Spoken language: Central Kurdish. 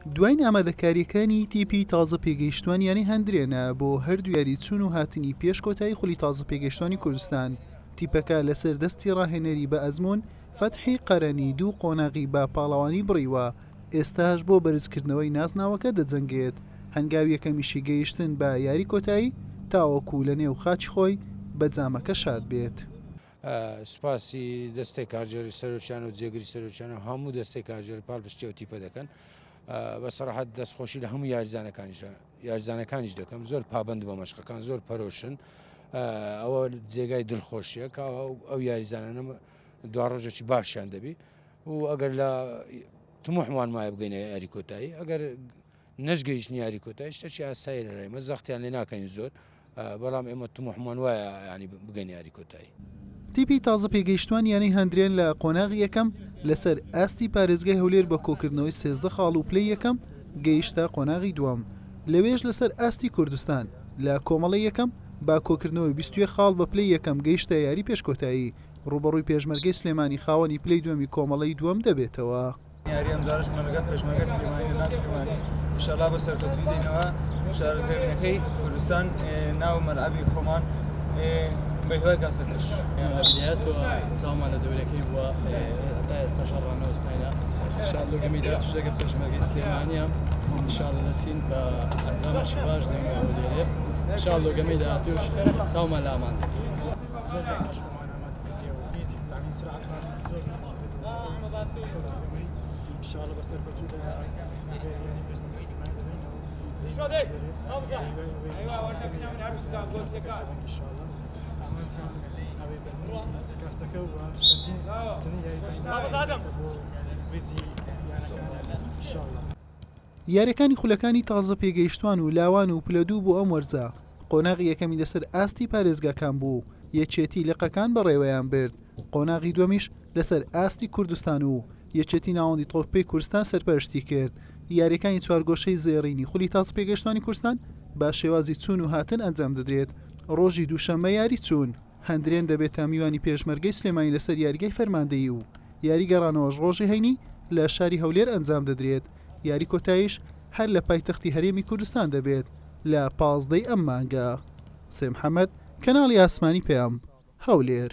دوای ئامادەکاریەکانی تیپی تازە پێگەیشتوانیانی هەندرێنە بۆ هەردوو یاریچوون و هاتنی پێش کۆتایی خولی تازە پێگەیشتوانی کوردستان. تیپەکە لەسەر دەستی ڕاهێنەری بە ئەزمون فەتحی قەرەنی دوو قۆناغی بە پاڵەوانی بڕیوە، ئێستاش بۆ بەرزکردنەوەی نازناوەکە دەجەنگێت. هەنگاوی یەکەمیشی گەیشتن بە یاری کۆتایی تاوەکو لە نێو خاچی خۆی بە جامەکە شاد بێت. سوپاسی دەستەی کارژێری سەرۆکیان و جێگری سەرۆکیان و هەموو دەستەی کارژێر پاڵ پشتی و تیپە دەکەن. بەسەراحەت دەستخۆشی لە هەموو یاریزانەکانیش دەکەم. زۆر پابند بە مەشقەکان، زۆر پەرۆشن. ئەوە جێگای دڵخۆشیە کە ئەو یاریزانانە دوا ڕۆژێکی باشیان دەبی و ئەگەر لە تموحمان وایە بگەینە یاری کۆتایی، ئەگەر نەشگەیشتنی یاری کۆتایی شتێکی ئاسایی لە ڕێمە زەختیان لێ ناکەین زۆر، بەڵام ئێمە تموحمان وایە ینی بگەین یاری کۆتایی. تیپی تازە پێگەیشتوان یانی هەندرێن لە قۆناغی یەکەم لەسەر ئاستی پارێزگای هەولێر بە کۆکردنەوەی 13 خاڵ و پلەی یەکەم گەیشتە قۆناغی دووەم، لەوێژ لەسەر ئاستی کوردستان لە کۆمەڵی یەکەم با کۆکردنەوەی 21 خاڵ بە پلەی یەکەم گەیشتە یاری پێشکۆتایی، ڕوبەڕووی پێشمەرگەی سلێمانی خاوەنی پلەی دووەمی کۆمەڵی دووەم دەبێتەوە. یاری ئەمجارش مەلەگەت پێشمەرگە سلێمانی لە ناو سلێمانی ئینشەڵا بە سەرکەوتووی دێنەوە شارەزێرنەکەی کوردستان ناو مەلعەبی خۆمان بەهۆی گاسەکەش بداياتها ساوما لدوريكي هو حتى استشار نوستاينا ان شاء الله جميل تشجع بيشمركي اسلامانيا ان شاء الله لاتين بانزام الشباج دينو وديري ان شاء الله جميل توش ساوما لا مانزل زوزك مشروعنا ما تديو بيزي يعني سرعه زوزك ان شاء الله بس اركتو يعني باش نمشي معي ان شاء الله یاریەکانی خولەکانی تازە پێگەیشتوان و لاوان و پلەدوو بۆ ئەم وەرزە قۆناغی یەکەمی لەسەر ئاستی پارێزگاکان بوو، یەکێتی لقەکان بەڕێوەیان برد. قۆناغی دووەمیش لەسەر ئاستی کوردستان و یەکێتی ناوەندی تۆپەی کوردستان سەرپەرشتی کرد. یاریەکانی چوارگۆشەی زێڕینی خولی تازە پێگەیشتوانی کوردستان با شێوازی چوون و هاتن ئەنجام دەدرێت. ڕۆژی دووشەممە یاری چوون هەندرێن دەبێت تا میوانی پێشمەرگەی سلێمانی لەسەر یاریگای فەرماندەیی و یاری گەڕانەوەش ڕۆژی هەینی لە شاری هەولێر ئەنجام دەدرێت. یاری کۆتاییش هەر لە پایتەختی هەرێمی کوردستان دەبێت لە 15 ئەم مانگە. حوسێن محەممەد، کەناڵی ئاسمانی پێام، هەولێر.